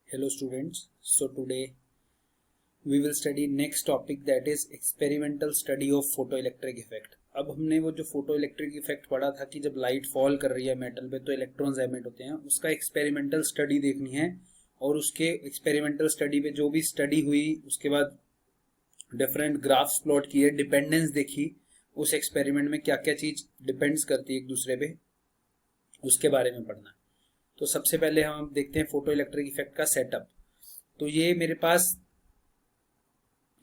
Hello students, so today we will study next topic, that is experimental study of photoelectric effect. अब हमने वो जो photoelectric effect पढ़ा था कि जब लाइट फॉल कर रही है मेटल पे तो इलेक्ट्रॉन्स एमिट होते हैं, उसका एक्सपेरिमेंटल स्टडी देखनी है। और उसके एक्सपेरिमेंटल स्टडी पे जो भी स्टडी हुई उसके बाद डिफरेंट ग्राफ्स प्लॉट किए, डिपेंडेंस देखी, उस एक्सपेरिमेंट में क्या क्या चीज डिपेंड्स करती है एक दूसरे पे, उसके बारे में पढ़ना है। तो सबसे पहले हम देखते हैं फोटो इलेक्ट्रिक इफेक्ट का सेटअप। तो ये मेरे पास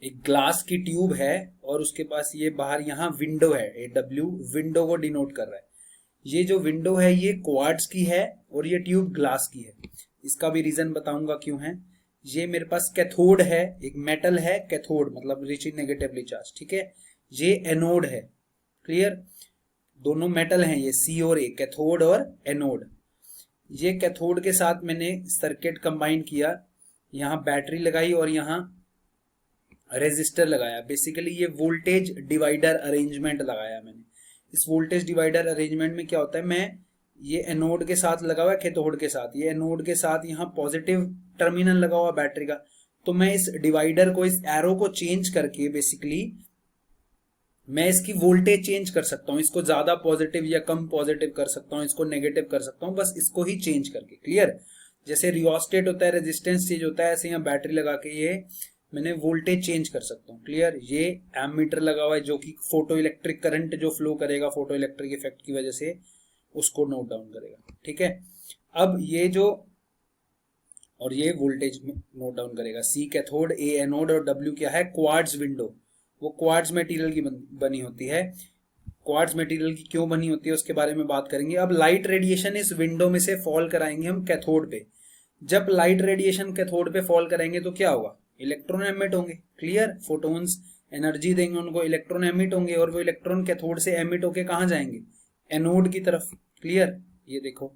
एक ग्लास की ट्यूब है और उसके पास ये बाहर यहाँ विंडो है, AW विंडो को डिनोट कर रहा है। ये जो विंडो है ये क्वार्ट्ज की है और ये ट्यूब ग्लास की है। इसका भी रीजन बताऊंगा क्यों है। ये मेरे पास कैथोड है, एक मेटल है कैथोड, मतलब रिच इन नेगेटिवली चार्ज, ठीक है। ये एनोड है, क्लियर। दोनों मेटल हैं ये, C और A, कैथोड और एनोड। ये कैथोड के साथ मैंने सर्किट कंबाइन किया, यहाँ बैटरी लगाई और यहाँ रेजिस्टर लगाया। बेसिकली ये वोल्टेज डिवाइडर अरेंजमेंट लगाया मैंने। इस वोल्टेज डिवाइडर अरेंजमेंट में क्या होता है, मैं ये एनोड के साथ लगा हुआ है कैथोड के साथ, ये एनोड के साथ यहाँ पॉजिटिव टर्मिनल लगा हुआ बैटरी का। तो मैं इस डिवाइडर को, इस एरो को चेंज करके बेसिकली मैं इसकी वोल्टेज चेंज कर सकता हूँ। इसको ज्यादा पॉजिटिव या कम पॉजिटिव कर सकता हूँ, इसको नेगेटिव कर सकता हूँ, बस इसको ही चेंज करके, क्लियर। जैसे रियोस्टेट होता है, रेजिस्टेंस चेंज होता है, ऐसे यहाँ बैटरी लगा के ये मैंने वोल्टेज चेंज कर सकता हूँ, क्लियर। ये एमीटर लगा हुआ है जो कि फोटो इलेक्ट्रिक करंट जो फ्लो करेगा फोटो इलेक्ट्रिक इफेक्ट की वजह से उसको नोट डाउन करेगा, ठीक है। अब ये जो, और ये वोल्टेज नोट डाउन करेगा। C कैथोड, A एनोड और W क्या है, क्वार्ट्ज विंडो। वो क्वार्ट्ज मटेरियल की बनी होती है। क्वार्ट्ज मटेरियल की क्यों बनी होती है उसके बारे में बात करेंगे। अब लाइट रेडिएशन इस विंडो में से फॉल कराएंगे हम कैथोड पे। जब लाइट रेडिएशन कैथोड पे फॉल करेंगे तो क्या होगा, इलेक्ट्रॉन एमिट होंगे, क्लियर। फोटोन्स एनर्जी देंगे उनको, इलेक्ट्रॉन एमिट होंगे और वो इलेक्ट्रॉन कैथोड से एमिट होके कहाँ जाएंगे, एनोड की तरफ, क्लियर। ये देखो,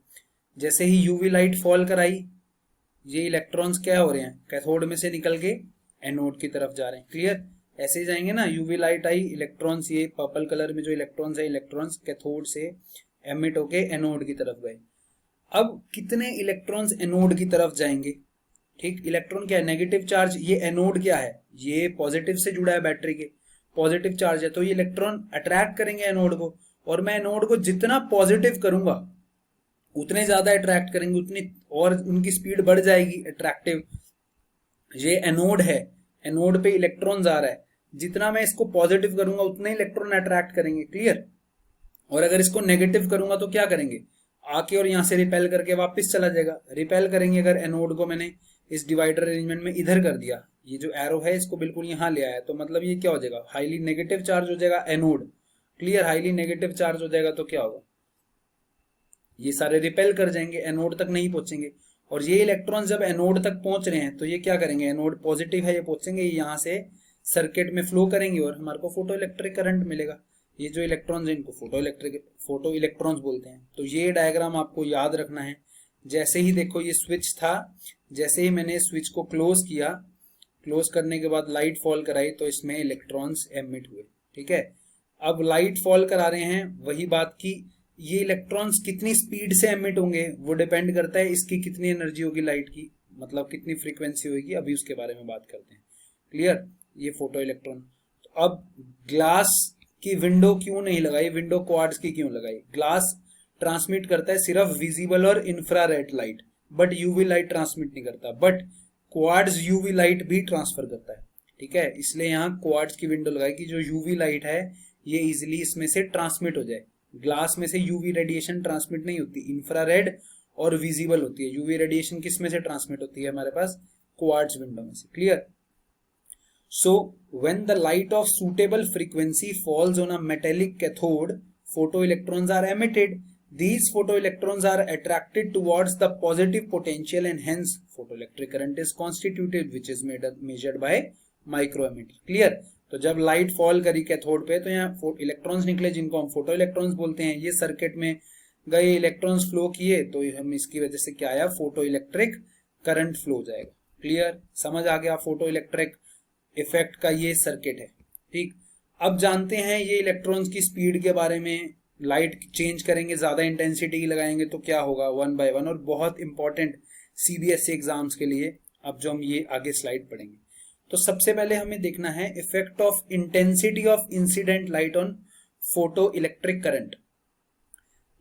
जैसे ही यूवी लाइट फॉल कराई ये इलेक्ट्रॉन्स क्या हो रहे हैं, कैथोड में से निकल के एनोड की तरफ जा रहे हैं, क्लियर। ऐसे ही जाएंगे ना, यूवी लाइट आई, इलेक्ट्रॉन्स, ये पर्पल कलर में जो इलेक्ट्रॉन्स है, इलेक्ट्रॉन्स कैथोड से एमिट होके एनोड की तरफ गए। अब कितने इलेक्ट्रॉन्स एनोड की तरफ जाएंगे, ठीक। इलेक्ट्रॉन क्या है, नेगेटिव चार्ज। ये एनोड क्या है, ये पॉजिटिव से जुड़ा है, बैटरी के पॉजिटिव चार्ज है, तो ये इलेक्ट्रॉन अट्रैक्ट करेंगे एनोड को। और मैं एनोड को जितना पॉजिटिव करूंगा उतने ज्यादा अट्रैक्ट करेंगे, उतनी और उनकी स्पीड बढ़ जाएगी अट्रैक्टिव। ये एनोड है, एनोड पे इलेक्ट्रॉन आ रहा है, जितना मैं इसको पॉजिटिव करूंगा उतने इलेक्ट्रॉन अट्रैक्ट करेंगे, क्लियर। और अगर इसको नेगेटिव करूंगा तो क्या करेंगे, आके और यहां से रिपेल करके वापस चला जाएगा, रिपेल करेंगे। अगर एनोड को मैंने इस डिवाइडर अरेंजमेंट में इधर कर दिया, ये जो एरो है इसको बिल्कुल यहां ले आया, तो मतलब ये क्या हो जाएगा, हाईली नेगेटिव चार्ज हो जाएगा anode, clear. Highly negative charge हो जाएगा तो क्या होगा, ये सारे रिपेल कर जाएंगे, एनोड तक नहीं पहुंचेंगे। और ये इलेक्ट्रॉन जब एनोड तक पहुंच रहे हैं तो ये क्या करेंगे, एनोड पॉजिटिव है, ये पहुंचेंगे, ये यहाँ से सर्किट में फ्लो करेंगे और हमारे को फोटो इलेक्ट्रिक करंट मिलेगा। ये जो इलेक्ट्रॉन्स हैं इनको फोटो इलेक्ट्रॉन्स बोलते हैं। तो ये डायग्राम आपको याद रखना है। जैसे ही देखो ये स्विच था, जैसे ही मैंने स्विच को क्लोज किया, क्लोज करने के बाद लाइट फॉल कराई तो इसमें इलेक्ट्रॉन्स एमिट हुए, ठीक है। अब लाइट फॉल करा रहे हैं, वही बात की ये इलेक्ट्रॉन्स कितनी स्पीड से एमिट होंगे वो डिपेंड करता है इसकी कितनी एनर्जी होगी लाइट की, मतलब कितनी फ्रीक्वेंसी होगी, अभी उसके बारे में बात करते हैं, क्लियर। ये फोटो इलेक्ट्रॉन। तो अब ग्लास की विंडो क्यों नहीं लगाई, विंडो क्वार्ट्ज की क्यों लगाई। ग्लास ट्रांसमिट करता है सिर्फ विजिबल और infrared light, but UV light transmit नहीं करता। बट क्वार्ट्ज यूवी लाइट भी ट्रांसफर करता है, ठीक है। इसलिए यहाँ क्वार्ट्ज की विंडो लगाई कि जो यूवी लाइट है ये इजिली इसमें से ट्रांसमिट हो जाए। ग्लास में से यूवी रेडिएशन ट्रांसमिट नहीं होती, इंफ्रारेड और विजिबल होती है। यूवी रेडिएशन किस में से ट्रांसमिट होती है, हमारे पास क्वार्ट्ज विंडो में से, clear. So when the light of suitable frequency falls on a metallic cathode, photoelectrons are emitted. These photoelectrons are attracted towards the positive potential and hence photoelectric current is constituted, which is measured by microammeter, clear। तो जब light fall करी cathode पे तो यहाँ electrons निकले जिनको हम photo electrons बोलते हैं। ये सर्किट में गए, इलेक्ट्रॉन्स फ्लो किए तो हम इसकी वजह से क्या आया, फोटो इलेक्ट्रिक करंट फ्लो हो जाएगा, क्लियर। समझ आ गया फोटो इलेक्ट्रिक इफेक्ट का ये सर्किट है, ठीक। अब जानते हैं ये इलेक्ट्रॉन्स की स्पीड के बारे में। लाइट चेंज करेंगे, ज्यादा इंटेंसिटी लगाएंगे तो क्या होगा, 1 by 1। और बहुत इंपॉर्टेंट CBSE एग्जाम्स के लिए। अब जो हम ये आगे स्लाइड पढ़ेंगे, तो सबसे पहले हमें देखना है effect of intensity of incident light on photo electric current.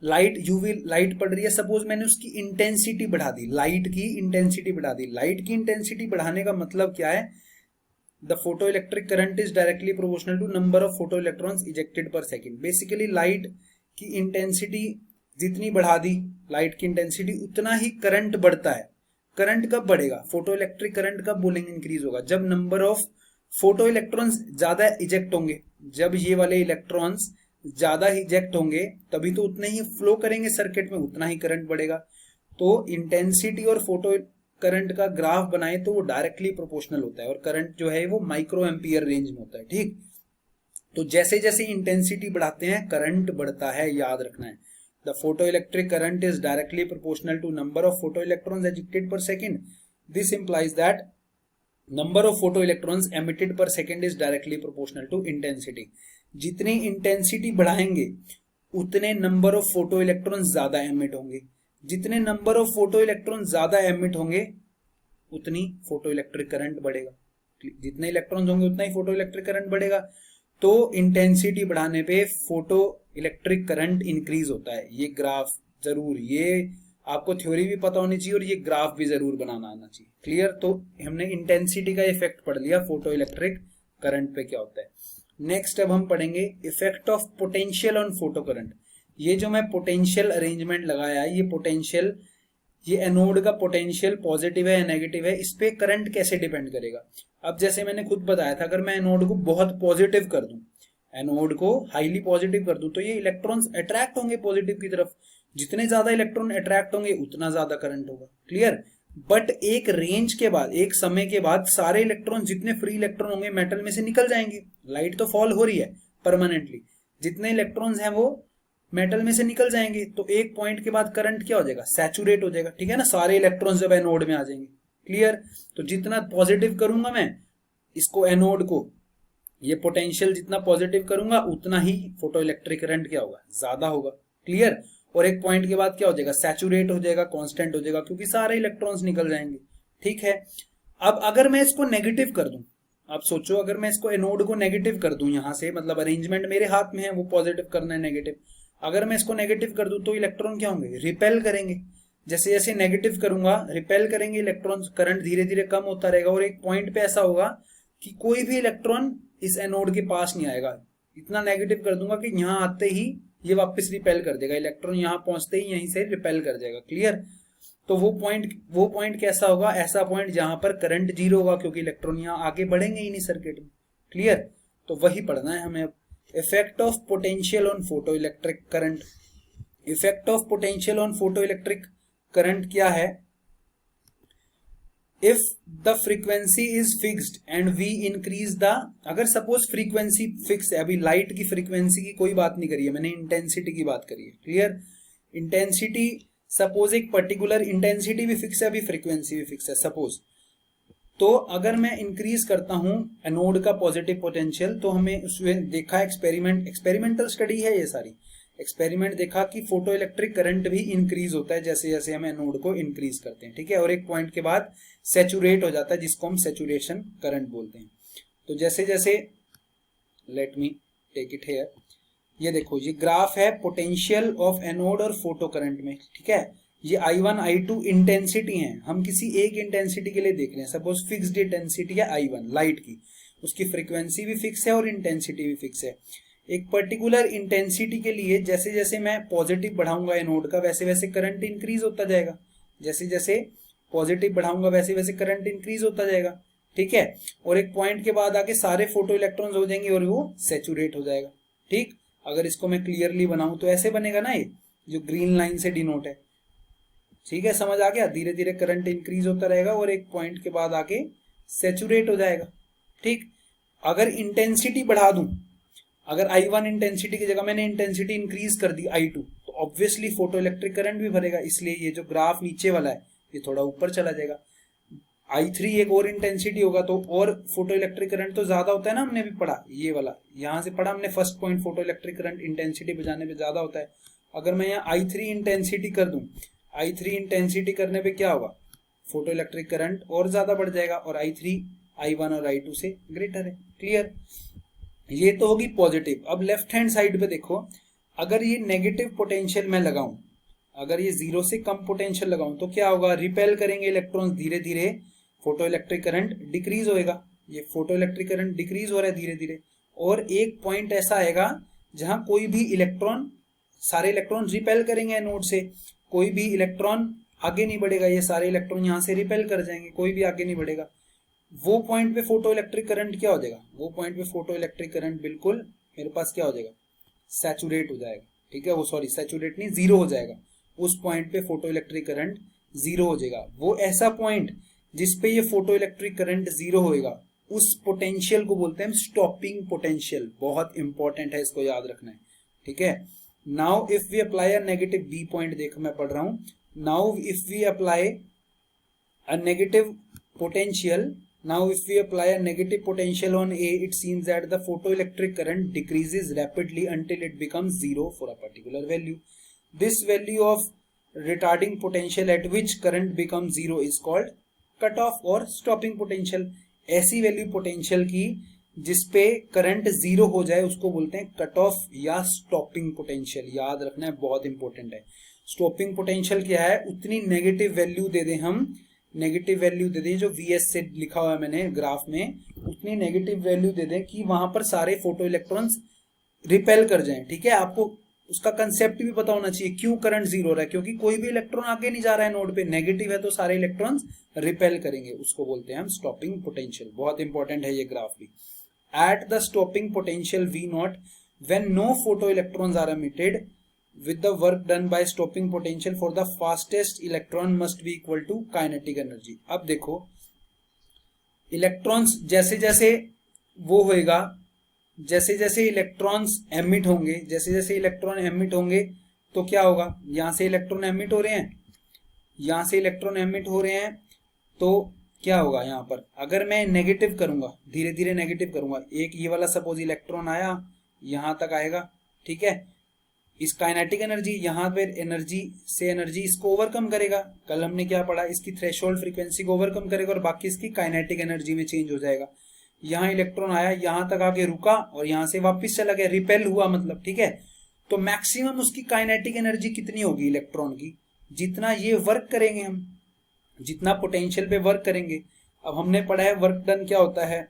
Light UV light पड़ रही है, सपोज मैंने उसकी इंटेंसिटी बढ़ा दी, लाइट की इंटेंसिटी बढ़ा दी। लाइट की इंटेंसिटी बढ़ाने का मतलब क्या है? The photo electric current is directly proportional to number of photo electrons ejected per second. Basically light की इंटेंसिटी जितनी बढ़ा दी, लाइट की इंटेंसिटी, उतना ही करंट बढ़ता है। करंट कब बढ़ेगा? फोटो इलेक्ट्रिक करंट कब बोलेंगे इंक्रीज होगा? जब नंबर ऑफ फोटो इलेक्ट्रॉन्स ज्यादा इजेक्ट होंगे। जब ये वाले इलेक्ट्रॉन्स ज्यादा इजेक्ट होंगे तभी तो उतने ही फ्लो करेंगे सर्किट में, उतना ही करंट बढ़ेगा। तो इंटेंसिटी और फोटो करंट का ग्राफ बनाए तो वो डायरेक्टली प्रोपोर्शनल होता है, और करंट जो है वो माइक्रो एम्पियर रेंज में होता है। ठीक, तो जैसे जैसे इंटेंसिटी बढ़ाते हैं करंट बढ़ता है, याद रखना है। The photo electric current is directly proportional to number of photo electrons ejected per second. This implies that number of photo electrons emitted per second is directly proportional to intensity. जितनी intensity बढ़ाएंगे उतने number of photo electrons ज्यादा emit होंगे। जितने number of photo electrons ज्यादा emit होंगे उतनी photo electric current बढ़ेगा। जितने इलेक्ट्रॉन्स होंगे उतना ही फोटो इलेक्ट्रिक करंट बढ़ेगा। तो इंटेंसिटी बढ़ाने पे फोटो इलेक्ट्रिक करंट इंक्रीज होता है। ये ग्राफ जरूर, ये आपको थ्योरी भी पता होनी चाहिए और ये ग्राफ भी जरूर बनाना आना चाहिए। क्लियर? तो हमने इंटेंसिटी का इफेक्ट पढ़ लिया, फोटो इलेक्ट्रिक करंट पे क्या होता है। नेक्स्ट अब हम पढ़ेंगे effect of potential on photo current. ये जो मैं पोटेंशियल अरेंजमेंट लगाया है, ये पोटेंशियल, ये एनोड का पोटेंशियल पॉजिटिव है या नेगेटिव है, इस पे करंट कैसे डिपेंड करेगा। अब जैसे मैंने खुद बताया था, अगर मैं एनोड को बहुत पॉजिटिव कर दूं, एनोड को हाईली पॉजिटिव कर दूं, तो ये इलेक्ट्रॉन्स अट्रैक्ट होंगे पॉजिटिव की तरफ। जितने ज्यादा इलेक्ट्रॉन अट्रैक्ट होंगे उतना ज्यादा करंट होगा। क्लियर? बट एक रेंज के बाद, एक समय के बाद सारे इलेक्ट्रॉन, जितने फ्री इलेक्ट्रॉन होंगे मेटल में से निकल जाएंगे। लाइट तो फॉल हो रही है परमानेंटली, जितने इलेक्ट्रॉन्स हैं वो मेटल में से निकल जाएंगे। तो एक पॉइंट के बाद करंट क्या हो जाएगा? सैचुरेट हो जाएगा। ठीक है ना, सारे इलेक्ट्रॉन्स जब एनोड में आ जाएंगे। क्लियर? तो जितना पॉजिटिव करूंगा मैं इसको, एनोड को, ये पोटेंशियल जितना पॉजिटिव करूंगा उतना ही फोटो इलेक्ट्रिक करंट क्या होगा? ज्यादा होगा। क्लियर? और एक पॉइंट के बाद क्या हो जाएगा? सैचुरेट हो जाएगा, कांस्टेंट हो जाएगा, क्योंकि सारे इलेक्ट्रॉन्स निकल जाएंगे। ठीक है, अब अगर मैं इसको नेगेटिव कर दूं, आप सोचो अगर मैं इसको एनोड को नेगेटिव कर दूं यहां से, मतलब अरेंजमेंट मेरे हाथ में है, वो पॉजिटिव करना है नेगेटिव। अगर मैं इसको नेगेटिव कर दूं तो इलेक्ट्रॉन क्या होंगे? रिपेल करेंगे। जैसे जैसे नेगेटिव करूंगा रिपेल करेंगे इलेक्ट्रॉन, करंट धीरे धीरे कम होता रहेगा, और एक पॉइंट पे ऐसा होगा कि कोई भी इलेक्ट्रॉन इस एनोड के पास नहीं आएगा। इतना नेगेटिव कर दूंगा कि यहाँ आते ही ये वापस रिपेल कर देगा, इलेक्ट्रॉन यहाँ पहुंचते ही यहीं से रिपेल कर जाएगा। क्लियर? तो वो पॉइंट कैसा होगा? ऐसा पॉइंट जहां पर करंट जीरो होगा, क्योंकि इलेक्ट्रॉन यहाँ आगे बढ़ेंगे ही नहीं सर्किट में। क्लियर? तो वही पढ़ना है हमें अब। Effect of potential on photo electric current. Effect of potential on photo electric current क्या है? If the frequency is fixed and we increase the, अगर सपोज फ्रीक्वेंसी फिक्स है, अभी लाइट की फ्रीक्वेंसी की कोई बात नहीं करी है मैंने, इंटेंसिटी की बात करी है। क्लियर? इंटेंसिटी, सपोज एक पर्टिकुलर इंटेंसिटी भी फिक्स है, अभी फ्रीक्वेंसी भी फिक्स है सपोज, तो अगर मैं इंक्रीज करता हूं एनोड का पॉजिटिव पोटेंशियल, तो हमें उसमें देखा एक्सपेरिमेंटल स्टडी है ये सारी, एक्सपेरिमेंट देखा कि फोटो इलेक्ट्रिक करंट भी इंक्रीज होता है जैसे जैसे हम एनोड को इंक्रीज करते हैं। ठीक है, और एक पॉइंट के बाद सैचुरेट हो जाता है, जिसको हम सैचुरेशन करंट बोलते हैं। तो जैसे जैसे, let me take it here, ये देखो ये ग्राफ है पोटेंशियल ऑफ एनोड और फोटो करंट में। ठीक है, ये I1 I2 इंटेंसिटी है, हम किसी एक इंटेंसिटी के लिए देख रहे हैं। सपोज फिक्स्ड इंटेंसिटी है I1 लाइट की, उसकी फ्रीक्वेंसी भी फिक्स है और इंटेंसिटी भी फिक्स है। एक पर्टिकुलर इंटेंसिटी के लिए जैसे जैसे मैं पॉजिटिव बढ़ाऊंगा एनोड का, वैसे वैसे करंट इंक्रीज होता जाएगा। जैसे जैसे पॉजिटिव बढ़ाऊंगा वैसे वैसे करंट इंक्रीज होता जाएगा। ठीक है, और एक पॉइंट के बाद आके सारे फोटो इलेक्ट्रॉन्स हो जाएंगे और वो सैचुरेट हो जाएगा। ठीक, अगर इसको मैं क्लियरली बनाऊं तो ऐसे बनेगा ना, ये जो ग्रीन लाइन से डिनोट है। ठीक है, समझ आ गया? धीरे धीरे करंट इंक्रीज होता रहेगा और एक पॉइंट के बाद आके सैचुरेट हो जाएगा। ठीक, अगर इंटेंसिटी बढ़ा दूं, अगर I1 इंटेंसिटी की जगह मैंने इंटेंसिटी इंक्रीज कर दी I2, तो ऑब्वियसली फोटो इलेक्ट्रिक करंट भी भरेगा, इसलिए ये जो ग्राफ नीचे वाला है ये थोड़ा ऊपर चला जाएगा। I3 एक और इंटेंसिटी होगा तो और फोटो इलेक्ट्रिक करंट तो ज्यादा होता है ना, हमने भी पढ़ा ये वाला, यहां से पढ़ा हमने first point, photo electric current intensity बजाने पे ज्यादा होता है। अगर मैं यहाँ I3 इंटेंसिटी कर दूं, I3 इंटेंसिटी करने पे क्या होगा? फोटो इलेक्ट्रिक करंट और ज्यादा बढ़ जाएगा और I3 I1 और I2 से ग्रेटर है। क्लियर, ये तो होगी पॉजिटिव। अब लेफ्ट हैंड साइड पे देखो, अगर ये नेगेटिव पोटेंशियल मैं लगाऊं, अगर ये 0 से कम पोटेंशियल लगाऊं तो क्या होगा, रिपेल करेंगे इलेक्ट्रॉन्स, धीरे धीरे फोटो इलेक्ट्रिक करंट डिक्रीज होएगा। ये फोटो इलेक्ट्रिक करंट डिक्रीज हो रहा है धीरे धीरे, और एक पॉइंट ऐसा आएगा जहां कोई भी इलेक्ट्रॉन, सारे इलेक्ट्रॉन रिपेल करेंगे नोड से, कोई भी इलेक्ट्रॉन आगे नहीं बढ़ेगा, ये सारे इलेक्ट्रॉन यहां से रिपेल कर जाएंगे, कोई भी आगे नहीं बढ़ेगा। वो पॉइंट पे फोटो इलेक्ट्रिक करंट क्या हो जाएगा, वो पॉइंट पे फोटो इलेक्ट्रिक करंट बिल्कुल मेरे पास क्या हो जाएगा, सैचुरेट हो जाएगा। ठीक है, वो सॉरी सैचुरेट नहीं, जीरो हो जाएगा। उस पॉइंट पे फोटो इलेक्ट्रिक करंट जीरो हो जाएगा। वो ऐसा पॉइंट जिसपे ये फोटो इलेक्ट्रिक करंट जीरो होएगा, उस पोटेंशियल को बोलते हैं स्टॉपिंग पोटेंशियल। बहुत इंपॉर्टेंट है, इसको याद रखना है। ठीक है, now if we apply a negative, B point देखो मैं पढ़ रहा हूं, now if we apply a negative potential, now if we apply a negative potential on A, it seems that the photoelectric current decreases rapidly until it becomes zero for a particular value. This value of retarding potential at which current becomes zero is called cutoff or stopping potential. ऐसी value potential की जिसपे current zero हो जाए उसको बोलते हैं cut off या stopping potential. याद रखना है, बहुत इंपॉर्टेंट है। स्टॉपिंग पोटेंशियल क्या है, उतनी नेगेटिव वैल्यू दे दें हम, नेगेटिव वैल्यू दे दें, जो Vs से लिखा हुआ है मैंने ग्राफ में, उतनी नेगेटिव वैल्यू दे दें कि वहां पर सारे फोटो इलेक्ट्रॉन्स रिपेल कर जाएं। ठीक है, आपको उसका कंसेप्ट भी पता होना चाहिए, क्यों करंट जीरो हो रहा है, क्योंकि कोई भी इलेक्ट्रॉन आगे नहीं जा रहा है नोड पे, नेगेटिव है तो सारे इलेक्ट्रॉन्स रिपेल करेंगे, उसको बोलते हैं हम स्टॉपिंग पोटेंशियल। बहुत इंपॉर्टेंट है ये ग्राफ भी। At the stopping potential V0 when no photo electrons are emitted with the work done by stopping potential for the fastest electron must be equal to kinetic energy। अब देखो electrons जैसे जैसे वो होएगा, जैसे जैसे इलेक्ट्रॉन्स एमिट होंगे, जैसे जैसे इलेक्ट्रॉन एमिट होंगे तो क्या होगा, यहां से इलेक्ट्रॉन एमिट हो रहे हैं, यहां से इलेक्ट्रॉन एमिट हो रहे हैं, तो क्या होगा यहां पर, अगर मैं नेगेटिव करूंगा, धीरे धीरे नेगेटिव करूंगा, एक ये वाला सपोज इलेक्ट्रॉन आया यहां तक आएगा। ठीक है, इस काइनेटिक एनर्जी यहाँ पे एनर्जी से एनर्जी इसको ओवरकम करेगा, कल हमने क्या पढ़ा, इसकी थ्रेशोल्ड फ्रीक्वेंसी को ओवरकम करेगा और बाकी इसकी काइनेटिक एनर्जी में चेंज हो जाएगा। यहाँ इलेक्ट्रॉन आया, यहाँ तक आके रुका और यहाँ से वापस चला गया, रिपेल हुआ मतलब। ठीक है, तो मैक्सिमम उसकी काइनेटिक एनर्जी कितनी होगी इलेक्ट्रॉन की, जितना ये वर्क करेंगे हम, जितना पोटेंशियल पे वर्क करेंगे। अब हमने पढ़ा है वर्क डन क्या होता है,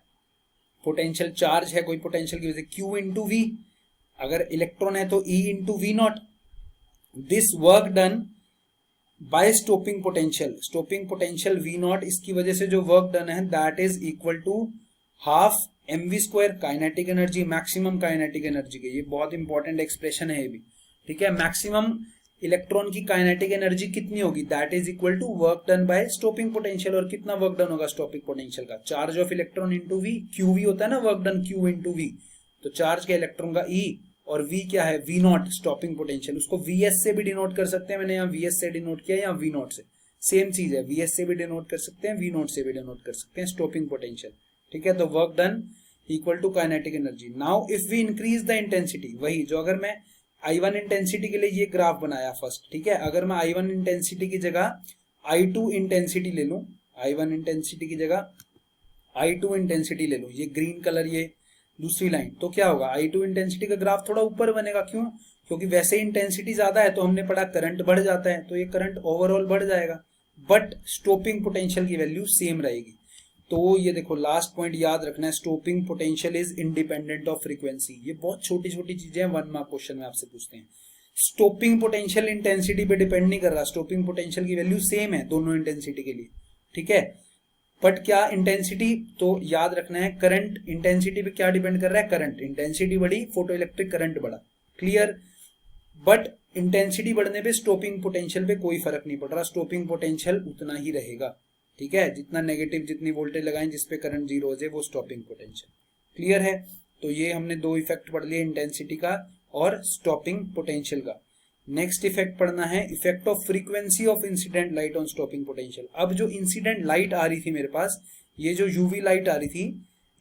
पोटेंशियल चार्ज है कोई पोटेंशियल की वजह से Q इंटू वी, अगर इलेक्ट्रॉन है तो E into V0। This work done by stopping potential, stopping potential V0, इसकी वजह से जो वर्क डन है that is equal to half mv² kinetic energy, maximum kinetic energy के। ये बहुत इंपॉर्टेंट एक्सप्रेशन है ये भी। ठीक है, मैक्सिमम इलेक्ट्रॉन की काइनेटिक एनर्जी कितनी होगी, that is equal to work done by stopping potential. और कितना वर्क डन होगा स्टॉपिंग पोटेंशियल का, charge of electron into V, QV होता है ना work done, Q into V, तो चार्ज के इलेक्ट्रॉन का E और V क्या है, V0 स्टॉपिंग पोटेंशियल। उसको Vs से भी डिनोट कर सकते हैं, मैंने यहाँ Vs से डिनोट किया, यहाँ V0 से, सेम चीज है, Vs से भी डिनोट कर सकते हैं, V0 से भी डिनोट कर सकते हैं, स्टॉपिंग पोटेंशियल। ठीक है, तो work done equal to kinetic energy. Now if we increase the intensity, वही जो अगर मैं I1 इंटेंसिटी के लिए ये ग्राफ बनाया फर्स्ट। ठीक है, अगर मैं I1 इंटेंसिटी की जगह I2 इंटेंसिटी ले लूं, I1 इंटेंसिटी की जगह I2 इंटेंसिटी ले लूं, ये ग्रीन कलर ये दूसरी लाइन, तो क्या होगा, I2 इंटेंसिटी का ग्राफ थोड़ा ऊपर बनेगा। क्यों, क्योंकि वैसे इंटेंसिटी ज्यादा है तो हमने पढ़ा करंट बढ़ जाता है, तो ये करंट ओवरऑल बढ़ जाएगा, बट स्टॉपिंग पोटेंशियल की वैल्यू सेम रहेगी। तो ये देखो लास्ट पॉइंट याद रखना है, stopping potential is independent of frequency. ये बहुत छोटी छोटी चीजें हैं, 1 मार्क क्वेश्चन में आपसे पूछते हैं। स्टॉपिंग पोटेंशियल इंटेंसिटी पे डिपेंड नहीं कर रहा, स्टॉपिंग पोटेंशियल की वैल्यू सेम है दोनों इंटेंसिटी के लिए। ठीक है, बट क्या इंटेंसिटी, तो याद रखना है करंट इंटेंसिटी पे क्या डिपेंड कर रहा है, करंट इंटेंसिटी बढ़ी, फोटो इलेक्ट्रिक करंट बढ़ा। क्लियर, बट इंटेंसिटी बढ़ने पे स्टॉपिंग पोटेंशियल पे कोई फर्क नहीं पड़ रहा, स्टॉपिंग पोटेंशियल उतना ही रहेगा। ठीक है, जितना नेगेटिव, जितनी वोल्टेज लगाएं जिसपे करंट जीरो हो जाए वो स्टॉपिंग पोटेंशियल। क्लियर है, तो ये हमने दो इफेक्ट पढ़ लिए, इंटेंसिटी का और स्टॉपिंग पोटेंशियल का। नेक्स्ट इफेक्ट पढ़ना है, effect of frequency of incident light on stopping potential. अब जो इंसिडेंट लाइट आ रही थी मेरे पास, ये जो यूवी लाइट आ रही थी,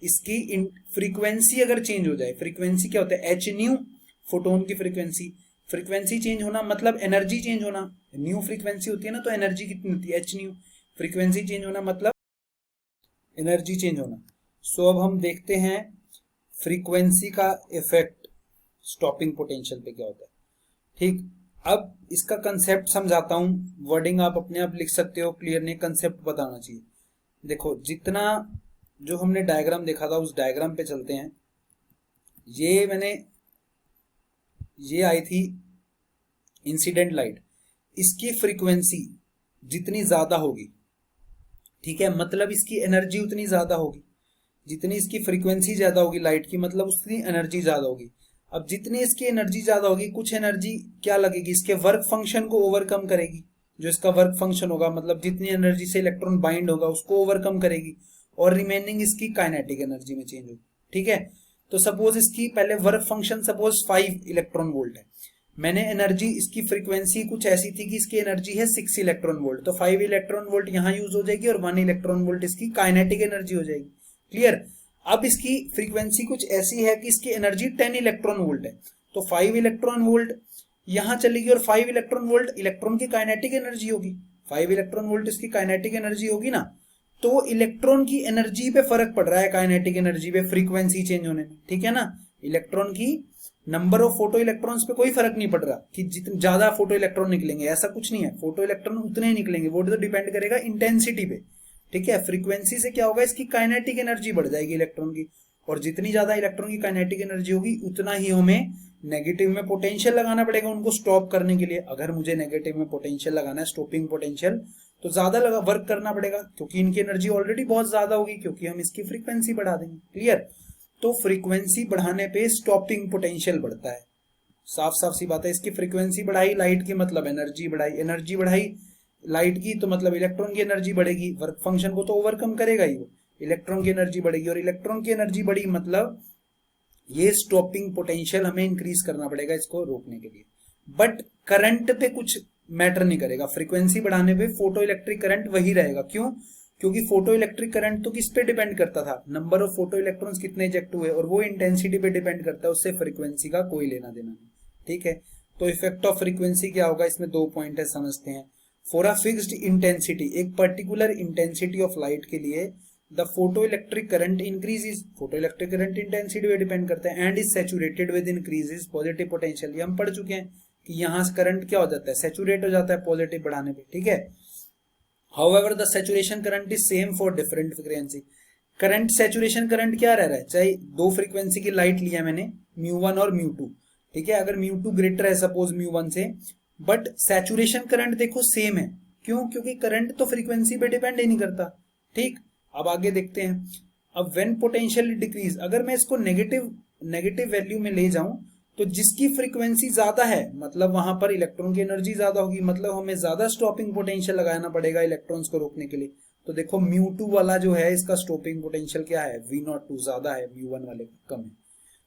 इसकी फ्रीक्वेंसी अगर चेंज हो जाए, फ्रीक्वेंसी क्या होता है, एच न्यू, फोटोन की फ्रीक्वेंसी, फ्रीक्वेंसी चेंज होना मतलब एनर्जी चेंज होना। न्यू फ्रीक्वेंसी होती है ना, तो एनर्जी कितनी होती है, एच न्यू। फ्रीक्वेंसी चेंज होना मतलब एनर्जी चेंज होना। सो अब हम देखते हैं फ्रीक्वेंसी का इफेक्ट स्टॉपिंग पोटेंशियल पे क्या होता है। ठीक, अब इसका कंसेप्ट समझाता हूं, वर्डिंग आप अपने आप लिख सकते हो, क्लियर नहीं, कंसेप्ट बताना चाहिए। देखो, जितना जो हमने डायग्राम देखा था उस डायग्राम पे चलते हैं। ये आई थी इंसिडेंट लाइट, इसकी फ्रीक्वेंसी जितनी ज्यादा होगी, ठीक है, मतलब इसकी एनर्जी उतनी ज्यादा होगी। जितनी इसकी फ्रीक्वेंसी ज्यादा होगी लाइट की, मतलब उतनी एनर्जी ज्यादा होगी। अब जितनी इसकी एनर्जी ज्यादा होगी, कुछ एनर्जी क्या लगेगी, इसके वर्क फंक्शन को ओवरकम करेगी। जो इसका वर्क फंक्शन होगा, मतलब जितनी एनर्जी से इलेक्ट्रॉन बाइंड होगा उसको ओवरकम करेगी, और रिमेनिंग इसकी काइनेटिक एनर्जी में चेंज होगी। ठीक है, तो सपोज इसकी पहले work function suppose 5 electron volt है, मैंने एनर्जी, इसकी फ्रीक्वेंसी कुछ ऐसी थी कि इसकी एनर्जी है 6 इलेक्ट्रॉन वोल्ट, तो 5 इलेक्ट्रॉन वोल्ट यहां यूज हो जाएगी और 1 इलेक्ट्रॉन वोल्ट इसकी काइनेटिक एनर्जी हो जाएगी। क्लियर। अब इसकी फ्रीक्वेंसी कुछ ऐसी है कि इसकी एनर्जी 10 इलेक्ट्रॉन वोल्ट है, तो 5 इलेक्ट्रॉन वोल्ट यहां चलेगी और 5 इलेक्ट्रॉन वोल्ट इलेक्ट्रॉन की काइनेटिक एनर्जी होगी। 5 इलेक्ट्रॉन वोल्ट इसकी काइनेटिक एनर्जी होगी ना, तो इलेक्ट्रॉन की एनर्जी पे फर्क पड़ रहा है, काइनेटिक एनर्जी पे, फ्रीक्वेंसी चेंज होने में। ठीक है ना, इलेक्ट्रॉन की नंबर ऑफ फोटो इलेक्ट्रॉन्स पे कोई फर्क नहीं पड़ रहा कि जितने ज्यादा फोटो इलेक्ट्रॉन निकलेंगे, ऐसा कुछ नहीं है, फोटो इलेक्ट्रॉन उतने ही निकलेंगे, वो तो डिपेंड करेगा इंटेंसिटी पे। ठीक है, फ्रीक्वेंसी से क्या होगा, इसकी काइनेटिक एनर्जी बढ़ जाएगी इलेक्ट्रॉन की, और जितनी ज्यादा इलेक्ट्रॉन की काइनेटिक एनर्जी होगी उतना ही हमें नेगेटिव में पोटेंशियल लगाना पड़ेगा उनको स्टॉप करने के लिए। अगर मुझे नेगेटिव में पोटेंशियल लगाना है, स्टॉपिंग पोटेंशियल, तो ज्यादा वर्क करना पड़ेगा, क्योंकि इनकी एनर्जी ऑलरेडी बहुत ज्यादा होगी, क्योंकि हम इसकी फ्रीक्वेंसी बढ़ा देंगे। क्लियर। तो फ्रीक्वेंसी बढ़ाने पे स्टॉपिंग पोटेंशियल बढ़ता है, साफ साफ सी बात है। इसकी फ्रीक्वेंसी बढ़ाई लाइट की, मतलब एनर्जी बढ़ाई, एनर्जी बढ़ाई लाइट की तो मतलब इलेक्ट्रॉन की एनर्जी बढ़ेगी, वर्क फंक्शन को तो ओवरकम करेगा ही वो, इलेक्ट्रॉन की एनर्जी बढ़ेगी, और इलेक्ट्रॉन की एनर्जी बढ़ी मतलब ये स्टॉपिंग पोटेंशियल हमें इंक्रीज करना पड़ेगा इसको रोकने के लिए। बट करंट पे कुछ मैटर नहीं करेगा, फ्रीक्वेंसी बढ़ाने पे फोटो इलेक्ट्रिक करंट वही रहेगा। क्यों? क्योंकि फोटो इलेक्ट्रिक करंट तो किस पे डिपेंड करता था, नंबर ऑफ फोटो इलेक्ट्रॉन्स कितने इजेक्ट हुए, और वो इंटेंसिटी पे डिपेंड करता है, उससे फ्रीक्वेंसी का कोई लेना देना नहीं। ठीक है, तो इफेक्ट ऑफ फ्रीक्वेंसी क्या होगा, इसमें 2 पॉइंट है, समझते हैं। फॉर अ फिक्स्ड इंटेंसिटी, एक पर्टिकुलर इंटेंसिटी ऑफ लाइट के लिए the photo electric current increases, photo electric current intensity पे डिपेंड करता है, and is saturated with increases positive potential. ये हम पढ़ चुके हैं कि यहां से करंट क्या हो जाता है, सैचुरेट हो जाता है पॉजिटिव बढ़ाने पे। ठीक है, however the saturation current is same for different frequency। Current, saturation current क्या रह रहा है, चाहे दो फ्रीक्वेंसी की लाइट लिया मैंने, μ1 और μ2, ठीक है, अगर μ2 ग्रेटर है सपोज μ1 से, बट सैचुरेशन करंट देखो सेम है। क्यों? क्योंकि करंट तो फ्रीक्वेंसी पे डिपेंड ही नहीं करता। ठीक, अब आगे देखते हैं। अब व्हेन पोटेंशियल डिक्रीज, अगर मैं इसको नेगेटिव वैल्यू में ले जाऊं, तो जिसकी फ्रीक्वेंसी ज्यादा है मतलब वहां पर इलेक्ट्रॉन की एनर्जी ज्यादा होगी, मतलब हमें ज्यादा स्टॉपिंग पोटेंशियल लगाना पड़ेगा इलेक्ट्रॉन्स को रोकने के लिए। तो देखो μ2 वाला जो है इसका स्टॉपिंग पोटेंशियल क्या है, V02 ज्यादा है, μ1 वाले कम है।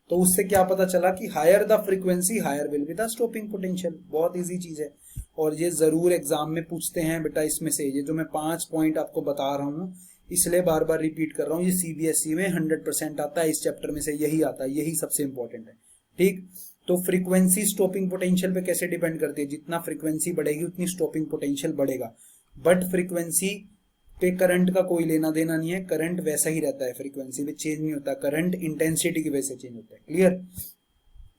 तो उससे क्या पता चला कि higher the frequency higher will be the stopping potential. बहुत इजी चीज है, और ये जरूर एग्जाम में पूछते हैं बेटा। इसमें से ये जो मैं 5 पॉइंट आपको बता रहा हूँ, इसलिए बार बार रिपीट कर रहा हूँ, ये सीबीएसई में 100% आता है, इस चैप्टर में से यही आता है, यही सबसे इंपॉर्टेंट है। ठीक, तो फ्रीक्वेंसी स्टॉपिंग पोटेंशियल पे कैसे डिपेंड करती है, जितना फ्रीक्वेंसी बढ़ेगी उतनी स्टॉपिंग पोटेंशियल बढ़ेगा, बट फ्रीक्वेंसी पे करंट का कोई लेना देना नहीं है, करंट वैसा ही रहता है, फ्रीक्वेंसी पे चेंज नहीं होता, करंट इंटेंसिटी की वजह से चेंज होता है। क्लियर।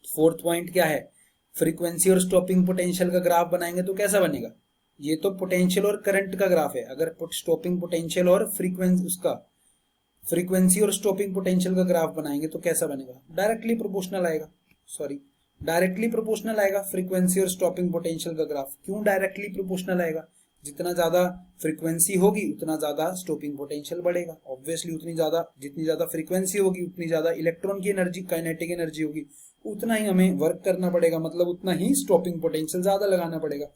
4th पॉइंट क्या है, फ्रीक्वेंसी और स्टॉपिंग पोटेंशियल का ग्राफ बनाएंगे तो कैसा बनेगा, ये तो पोटेंशियल और करंट का ग्राफ है, अगर स्टॉपिंग पोटेंशियल और फ्रीक्वेंसी और स्टॉपिंग पोटेंशियल का ग्राफ बनाएंगे तो कैसा बनेगा, डायरेक्टली प्रोपोर्शनल आएगा, डायरेक्टली प्रोपोर्शनल आएगा फ्रीक्वेंसी और स्टॉपिंग पोटेंशियल का ग्राफ। क्यों डायरेक्टली प्रोपोर्शनल आएगा, जितना ज्यादा फ्रीक्वेंसी होगी उतना ज्यादा स्टॉपिंग पोटेंशियल बढ़ेगा, ऑब्वियसली जितनी ज्यादा फ्रीक्वेंसी होगी उतनी ज्यादा इलेक्ट्रॉन की एनर्जी, काइनेटिक एनर्जी होगी, उतना ही हमें वर्क करना पड़ेगा, मतलब उतना ही स्टॉपिंग पोटेंशियल ज्यादा लगाना पड़ेगा।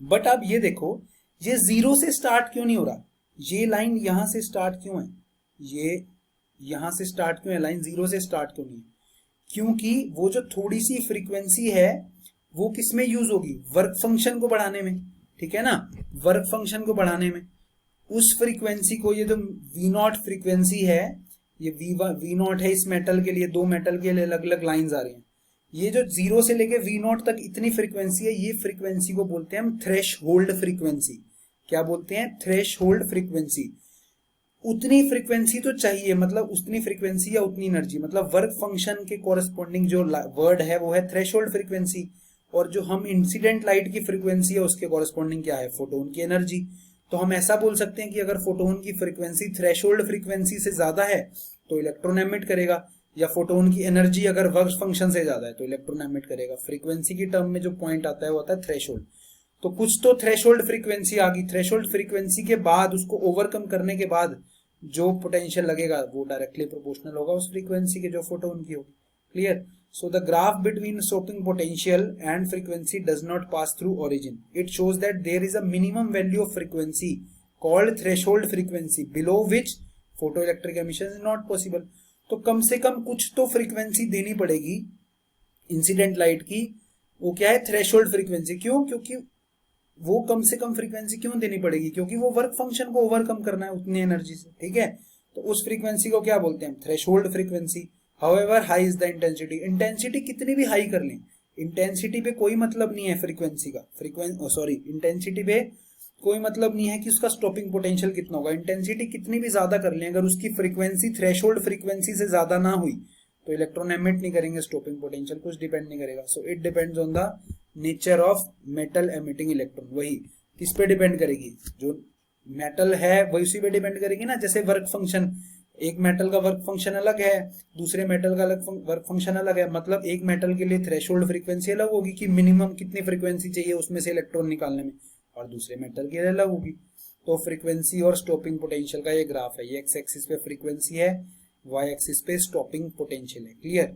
बट अब ये देखो, ये 0 से स्टार्ट क्यों नहीं हो रहा, ये लाइन यहां से स्टार्ट क्यों है, ये यहां से स्टार्ट क्यों है, लाइन 0 से स्टार्ट क्यों नहीं है, क्योंकि वो जो थोड़ी सी फ्रीक्वेंसी है वो किसमें यूज होगी, वर्क फंक्शन को बढ़ाने में। ठीक है ना, वर्क फंक्शन को बढ़ाने में उस फ्रीक्वेंसी को, ये जो V0 फ्रीक्वेंसी है, ये V0 है इस मेटल के लिए, 2 मेटल के लिए अलग अलग लाइंस आ रही हैं, ये जो 0 से लेके V0 तक इतनी फ्रीक्वेंसी है, ये फ्रीक्वेंसी को बोलते हैं हम थ्रेशहोल्ड फ्रीक्वेंसी। क्या बोलते हैं, थ्रेशोल्ड फ्रीक्वेंसी। उतनी फ्रीक्वेंसी तो चाहिए, मतलब उतनी फ्रीक्वेंसी या उतनी एनर्जी, मतलब वर्क फंक्शन के कोरस्पॉन्डिंग जो वर्ड है वो है थ्रेशोल्ड फ्रीक्वेंसी, और जो हम इंसिडेंट लाइट की फ्रीक्वेंसी है उसके कोरस्पॉन्डिंग क्या है, फोटोन की एनर्जी। तो हम ऐसा बोल सकते हैं कि अगर फोटोन की फ्रीक्वेंसी थ्रेशोल्ड फ्रीक्वेंसी से ज्यादा है तो इलेक्ट्रॉन एमिट करेगा, या फोटोन की एनर्जी अगर वर्क फंक्शन से ज्यादा है तो इलेक्ट्रॉन एमिट करेगा। फ्रीक्वेंसी की टर्म में जो पॉइंट आता है वो आता है थ्रेशोल्ड। तो कुछ तो थ्रेशोल्ड फ्रीक्वेंसी आ गई, थ्रेशोल्ड फ्रीक्वेंसी के बाद उसको ओवरकम करने के बाद जो पोटेंशियल लगेगा वो डायरेक्टली प्रोपोर्शनल होगा उस फ्रीक्वेंसी के जो फोटोन की होगी। Clear? So the graph between stopping potential and frequency does not pass through origin. It shows that there is a minimum value of frequency called threshold frequency below which photoelectric emission is not possible. तो कम से कम कुछ तो frequency देनी पड़ेगी incident light की, वो क्या है, थ्रेशोल्ड फ्रीक्वेंसी। क्यों? क्योंकि वो कम से कम फ्रीक्वेंसी क्यों देनी पड़ेगी, क्योंकि वो वर्क फंक्शन को ओवरकम करना है उतनी एनर्जी से, ठीक है। तो उस फ्रीक्वेंसी को क्या बोलते हैं, threshold frequency. However high is the intensity, intensity कितनी भी हाई कर लें, इंटेंसिटी पे कोई मतलब नहीं है फ्रीक्वेंसी का, इंटेंसिटी पे कोई मतलब नहीं है कि उसका स्टॉपिंग पोटेंशियल कितना होगा। इंटेंसिटी कितनी भी ज्यादा कर लें, अगर उसकी फ्रीक्वेंसी थ्रेशोल्ड फ्रीक्वेंसी से ज्यादा ना हुई तो इलेक्ट्रॉन एमिट नहीं करेंगे, स्टॉपिंग पोटेंशियल कुछ डिपेंड नहीं करेगा। So it depends on the nature of metal emitting electron. वही किस पे डिपेंड करेगी, जो मेटल है वही उसी पे डिपेंड करेगी ना। जैसे वर्क फंक्शन, एक मेटल का वर्क फंक्शन अलग है, दूसरे मेटल का अलग वर्क फंक्शन अलग है, मतलब एक मेटल के लिए थ्रेशोल्ड फ्रीक्वेंसी अलग होगी कि मिनिमम कितनी फ्रीक्वेंसी चाहिए उसमें से इलेक्ट्रॉन निकालने में, और दूसरे मेटल के लिए अलग होगी। तो फ्रीक्वेंसी और स्टॉपिंग पोटेंशियल का ये ग्राफ है, ये एक्स एक्सिस पे फ्रीक्वेंसी है, वाई एक्सिस पे स्टॉपिंग पोटेंशियल है। क्लियर?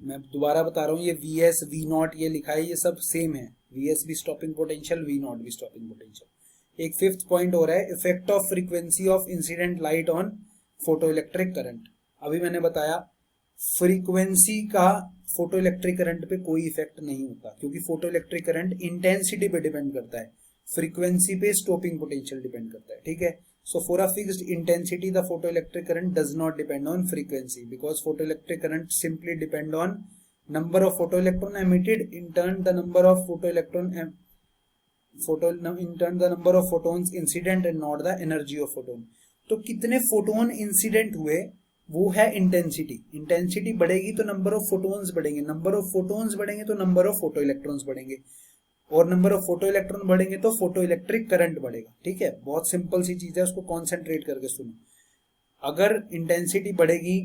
मैं दोबारा बता रहा हूँ, ये वी एस वी नॉट ये लिखा है, ये सब सेम है, वी एस भी स्टॉपिंग पोटेंशियल, वी नॉट भी स्टॉपिंग पोटेंशियल। एक फिफ्थ पॉइंट हो रहा है, effect of frequency of incident light on photo electric current. अभी मैंने बताया फ्रीक्वेंसी का फोटो इलेक्ट्रिक करंट पे कोई इफेक्ट नहीं होता, क्योंकि फोटो इलेक्ट्रिक करंट इंटेंसिटी पे डिपेंड करता है, फ्रीक्वेंसी पे स्टॉपिंग पोटेंशियल डिपेंड करता है, ठीक है। So for a fixed intensity the photo electric current does not depend on frequency, because photo electric current simply depend on number of photoelectron emitted, in turn the number of the number of photons incident and not the energy of photon। तो कितने photon incident हुए वो है intensity. Intensity बढ़ेगी तो number of photons बढ़ेंगे, number of photons बढ़ेंगे तो नंबर ऑफ फोटो इलेक्ट्रॉन्स बढ़ेंगे, और नंबर ऑफ फोटो इलेक्ट्रॉन बढ़ेंगे तो फोटो इलेक्ट्रिक करंट बढ़ेगा, ठीक है। बहुत सिंपल सी चीज है, उसको कॉन्सेंट्रेट करके सुनो। अगर इंटेंसिटी बढ़ेगी,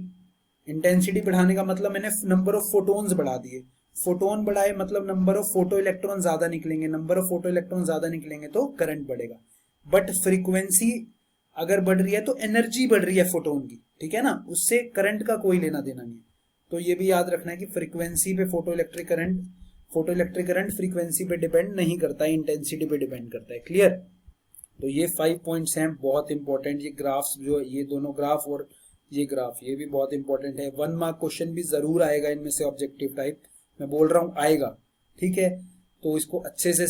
इंटेंसिटी बढ़ाने का मतलब मैंने नंबर ऑफ फोटोन्स बढ़ा दिए, फोटोन बढ़ाए मतलब नंबर ऑफ फोटो इलेक्ट्रॉन ज्यादा निकलेंगे, नंबर ऑफ फोटो इलेक्ट्रॉन ज्यादा निकलेंगे तो करंट बढ़ेगा। बट फ्रीक्वेंसी अगर बढ़ रही है तो एनर्जी बढ़ रही है फोटोन की, ठीक है ना, उससे करंट का कोई लेना देना नहीं है। तो ये भी याद रखना है कि फ्रीक्वेंसी पे फोटो इलेक्ट्रिक करंट फ्रीक्वेंसी पे डिपेंड नहीं करता है, इंटेंसिटी पे डिपेंड करता है। क्लियर? तो ये 5 पॉइंट्स हैं बहुत इंपॉर्टेंट। ये ग्राफ्स जो ये दोनों ग्राफ और ये ग्राफ ये भी बहुत इंपॉर्टेंट है। 1 मार्क क्वेश्चन भी जरूर आएगा इनमें से, ऑब्जेक्टिव टाइप, मैं बोल रहा हूँ आएगा, ठीक है। तो इसको अच्छे से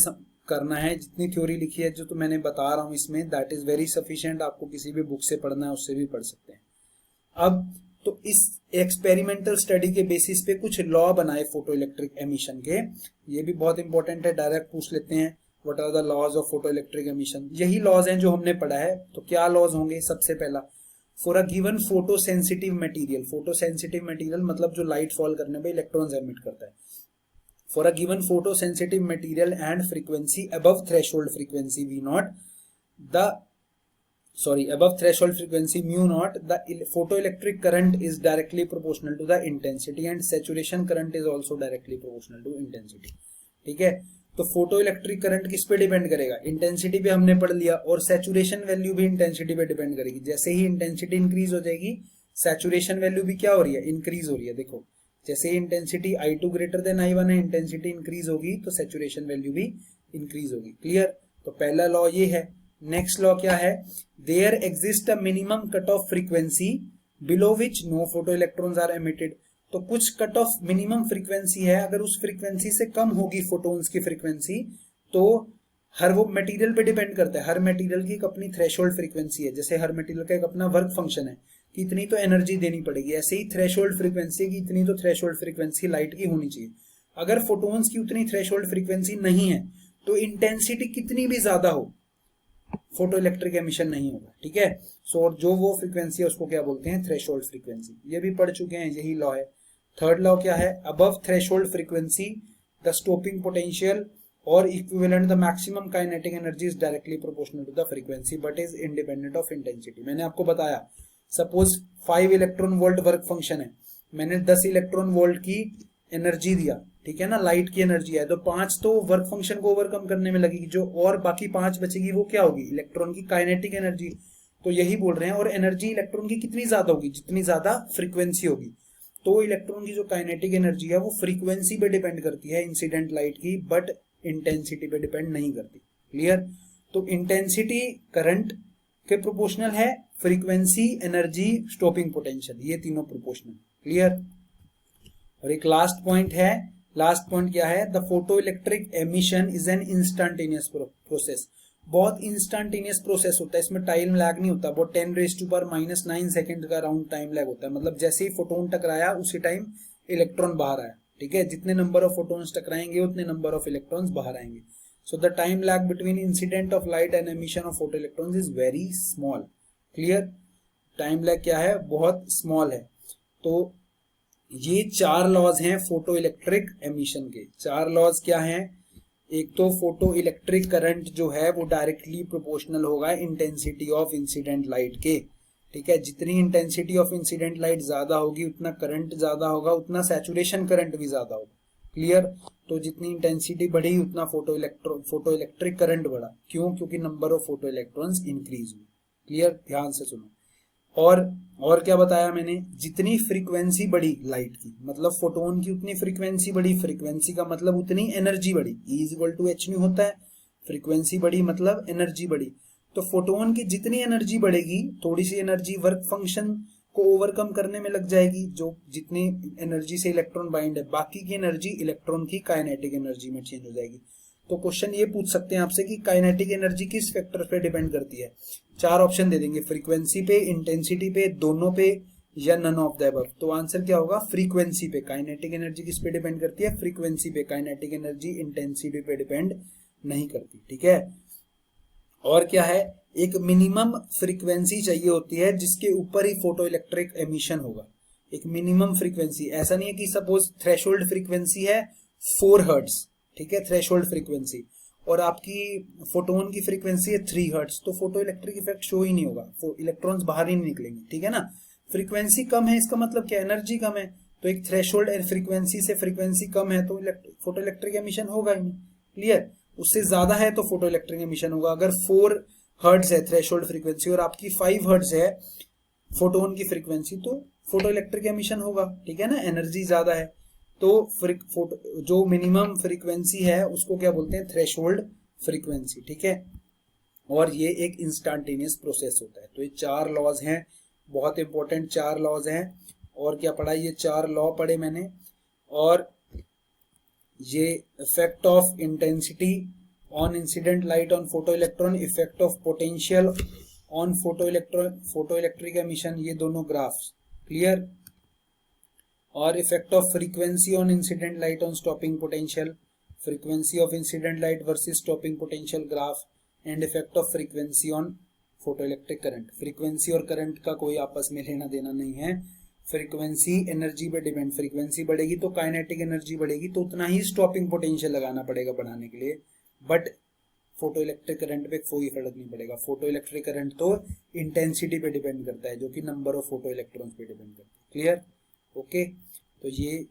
करना है, जितनी थ्योरी लिखी है जो तो मैंने बता रहा हूँ इसमें, दैट इज वेरी सफिशिएंट। आपको किसी भी बुक से पढ़ना है उससे भी पढ़ सकते हैं। अब तो इस एक्सपेरिमेंटल स्टडी के बेसिस पे कुछ लॉ बनाए फोटो इलेक्ट्रिक एमिशन के, ये भी बहुत इंपॉर्टेंट है। डायरेक्ट पूछ लेते हैं, what are the laws of photo electric emission. यही लॉज हैं जो हमने पढ़ा है। तो क्या लॉज होंगे? सबसे पहला, for a given photo sensitive material मतलब जो लाइट फॉल करने पे इलेक्ट्रॉन्स एमिट करता है। For a given photo sensitive material and frequency above threshold frequency above threshold frequency mu naught, the photoelectric current is directly proportional to the intensity and saturation current is also directly proportional to intensity। ठीक है, तो photo electric current किस पे depend करेगा? Intensity पे हमने पढ़ लिया, और सैचुरेशन वैल्यू भी इंटेंसिटी पे डिपेंड करेगी। जैसे ही इंटेंसिटी इंक्रीज हो जाएगी, सैचुरेशन वैल्यू भी क्या हो रही है? इंक्रीज हो रही है। देखो, जैसे ही intensity I2 greater than I1 है, इंटेंसिटी इंक्रीज होगी तो सैचुरेशन वैल्यू भी इंक्रीज होगी। क्लियर? तो पहला लॉ ये है। नेक्स्ट लॉ क्या है? There exist a minimum cut off frequency below which no photo electrons are emitted. तो कुछ कट ऑफ मिनिमम फ्रीक्वेंसी है, अगर उस फ्रीक्वेंसी से कम होगी फोटोन्स की फ्रीक्वेंसी तो हर वो मटेरियल पे डिपेंड करता है। हर मटेरियल की एक अपनी थ्रेशोल्ड फ्रीक्वेंसी है, जैसे हर मटेरियल का एक अपना वर्क फंक्शन है कि इतनी तो एनर्जी देनी पड़ेगी, ऐसे ही थ्रेशोल्ड फ्रीक्वेंसी की इतनी तो थ्रेशोल्ड फ्रीक्वेंसी लाइट की होनी चाहिए। अगर फोटोन्स की उतनी थ्रेशोल्ड फ्रीक्वेंसी नहीं है तो इंटेंसिटी कितनी भी ज्यादा हो, फोटो इलेक्ट्रिक एमिशन नहीं होगा, ठीक है। सो और जो वो फ्रीक्वेंसी है उसको क्या बोलते हैं, थ्रेशोल्ड फ्रीक्वेंसी। ये भी पढ़ चुके हैं, यही लॉ है। थर्ड लॉ क्या है, above threshold frequency the stopping potential और equivalent the maximum kinetic energy is directly proportional to the frequency but is independent of intensity. मैंने आपको बताया suppose 5 electron volt work function है, मैंने 10 इलेक्ट्रॉन वोल्ट की energy दिया, ठीक है ना, लाइट की एनर्जी है, तो 5 तो वर्क फंक्शन को ओवरकम करने में लगेगी, जो और बाकी 5 बचेगी वो क्या होगी, इलेक्ट्रॉन की काइनेटिक एनर्जी। तो यही बोल रहे हैं, और एनर्जी इलेक्ट्रॉन की कितनी ज्यादा होगी, जितनी ज्यादा फ्रीक्वेंसी होगी। तो इलेक्ट्रॉन की जो काइनेटिक एनर्जी है वो फ्रीक्वेंसी पे डिपेंड करती है इंसिडेंट लाइट की, बट इंटेंसिटी पे डिपेंड नहीं करती। क्लियर। तो इंटेंसिटी करंट के प्रोपोर्शनल है, फ्रीक्वेंसी एनर्जी स्टॉपिंग पोटेंशियल, ये तीनों प्रोपोर्शनल। क्लियर। और एक लास्ट पॉइंट है, लास्ट पॉइंट क्या है, the photo electric emission is an instantaneous process. बहुत इंस्टेंटेनियस प्रोसेस होता है, इसमें टाइम लैग नहीं होता। वो 10⁻⁹ सेकंड का राउंड टाइम लैग होता है, मतलब जैसे ही फोटोन टकराया उसी टाइम इलेक्ट्रॉन बाहर आया, ठीक है। जितने नंबर ऑफ फोटोन्स टकराएंगे उतने नंबर ऑफ इलेक्ट्रॉन्स बाहर आएंगे। So the time lag between incident of light and emission of photo electrons is very small. Clear. Time lag क्या है, बहुत स्मॉल है। तो ये 4 लॉज हैं फोटो इलेक्ट्रिक एमिशन के। 4 लॉज क्या हैं, एक तो फोटो इलेक्ट्रिक करंट जो है वो डायरेक्टली प्रोपोर्शनल होगा इंटेंसिटी ऑफ इंसिडेंट लाइट के, ठीक है। जितनी इंटेंसिटी ऑफ इंसिडेंट लाइट ज्यादा होगी उतना करंट ज्यादा होगा, उतना सैचुरेशन करंट भी ज्यादा होगा। क्लियर। तो जितनी इंटेंसिटी बढ़ी उतना फोटो इलेक्ट्रिक करंट बढ़ा। क्यों, क्योंकि number of photo electrons increase हुए। क्लियर, ध्यान से सुनो। और क्या बताया मैंने, जितनी फ्रीक्वेंसी बढ़ी लाइट की, मतलब फोटोन की उतनी फ्रीक्वेंसी बढ़ी, फ्रीक्वेंसी का मतलब उतनी एनर्जी बढ़ी, E=h होता है। फ्रीक्वेंसी बढ़ी मतलब एनर्जी बढ़ी। तो फोटोन की जितनी एनर्जी बढ़ेगी, थोड़ी सी एनर्जी वर्क फंक्शन को ओवरकम करने में लग जाएगी, जो जितनी एनर्जी से इलेक्ट्रॉन बाइंड है, बाकी की एनर्जी इलेक्ट्रॉन की काइनेटिक एनर्जी में चेंज हो जाएगी। तो क्वेश्चन ये पूछ सकते हैं आपसे कि काइनेटिक एनर्जी किस फैक्टर पे डिपेंड करती है। 4 ऑप्शन दे देंगे, फ्रीक्वेंसी पे, इंटेंसिटी पे, दोनों पे, या नन ऑफ द अबव। तो आंसर क्या होगा, फ्रीक्वेंसी पे। काइनेटिक एनर्जी किस पे डिपेंड करती है, फ्रीक्वेंसी पे। काइनेटिक एनर्जी इंटेंसिटी पे डिपेंड नहीं करती, ठीक है। और क्या है, एक मिनिमम फ्रीक्वेंसी चाहिए होती है जिसके ऊपर ही फोटो इलेक्ट्रिक एमिशन होगा। एक मिनिमम फ्रीक्वेंसी, ऐसा नहीं है कि सपोज थ्रेशोल्ड फ्रीक्वेंसी है 4 हर्ट्ज, ठीक है, थ्रेशोल्ड फ्रीक्वेंसी, और आपकी फोटोन की फ्रीक्वेंसी है 3 हर्ट्ज, तो फोटो इलेक्ट्रिक इफेक्ट शो ही नहीं होगा, इलेक्ट्रॉन्स बाहर ही नहीं निकलेंगे, ठीक है ना। फ्रीक्वेंसी कम है इसका मतलब क्या, एनर्जी कम है, तो एक थ्रेशोल्ड फ्रीक्वेंसी से फ्रीक्वेंसी कम है तो फोटो इलेक्ट्रिक एमिशन होगा ही नहीं। क्लियर। उससे ज्यादा है तो फोटो इलेक्ट्रिक एमिशन होगा। अगर 4 हर्ट्ज है थ्रेशोल्ड फ्रीक्वेंसी और आपकी 5 हर्ट्ज है फोटोन की फ्रीक्वेंसी, तो फोटो इलेक्ट्रिक एमिशन होगा, ठीक है ना, एनर्जी ज्यादा है। तो जो मिनिमम फ्रीक्वेंसी है उसको क्या बोलते हैं, थ्रेशोल्ड फ्रीक्वेंसी, ठीक है। और ये एक इंस्टेंटेनियस प्रोसेस होता है। तो ये 4 लॉज हैं, बहुत इंपॉर्टेंट 4 लॉज हैं। और क्या पढ़ा, ये 4 लॉ पढ़े मैंने। और ये effect of intensity on incident light on photo electron, effect of potential on photo electric emission, ये दोनों ग्राफ्स। क्लियर। और effect of frequency on incident light on stopping potential, frequency of incident light versus stopping potential graph, and effect of frequency on photo electric current. Frequency और current का कोई आपस में लेना देना नहीं है, फ्रीक्वेंसी एनर्जी पे डिपेंड। फ्रीक्वेंसी बढ़ेगी तो काइनेटिक एनर्जी बढ़ेगी, तो उतना ही स्टॉपिंग पोटेंशियल लगाना पड़ेगा बढ़ाने के लिए, बट फोटो इलेक्ट्रिक करंट पे कोई फर्क नहीं पड़ेगा। फोटो इलेक्ट्रिक करंट तो इंटेंसिटी पे डिपेंड करता है, जो कि नंबर ऑफ फोटो इलेक्ट्रॉन्स पे डिपेंड करता है। Clear, okay. तो ये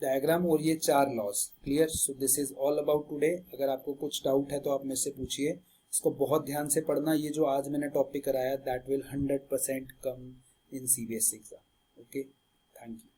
डायग्राम और ये 4 loss. Clear. So this is all about today. अगर आपको कुछ डाउट है तो आप मेरे से पूछिए, इसको बहुत ध्यान से पढ़ना। ये जो आज मैंने टॉपिक कराया that will 100% come in CBSE exam. Okay, thank you.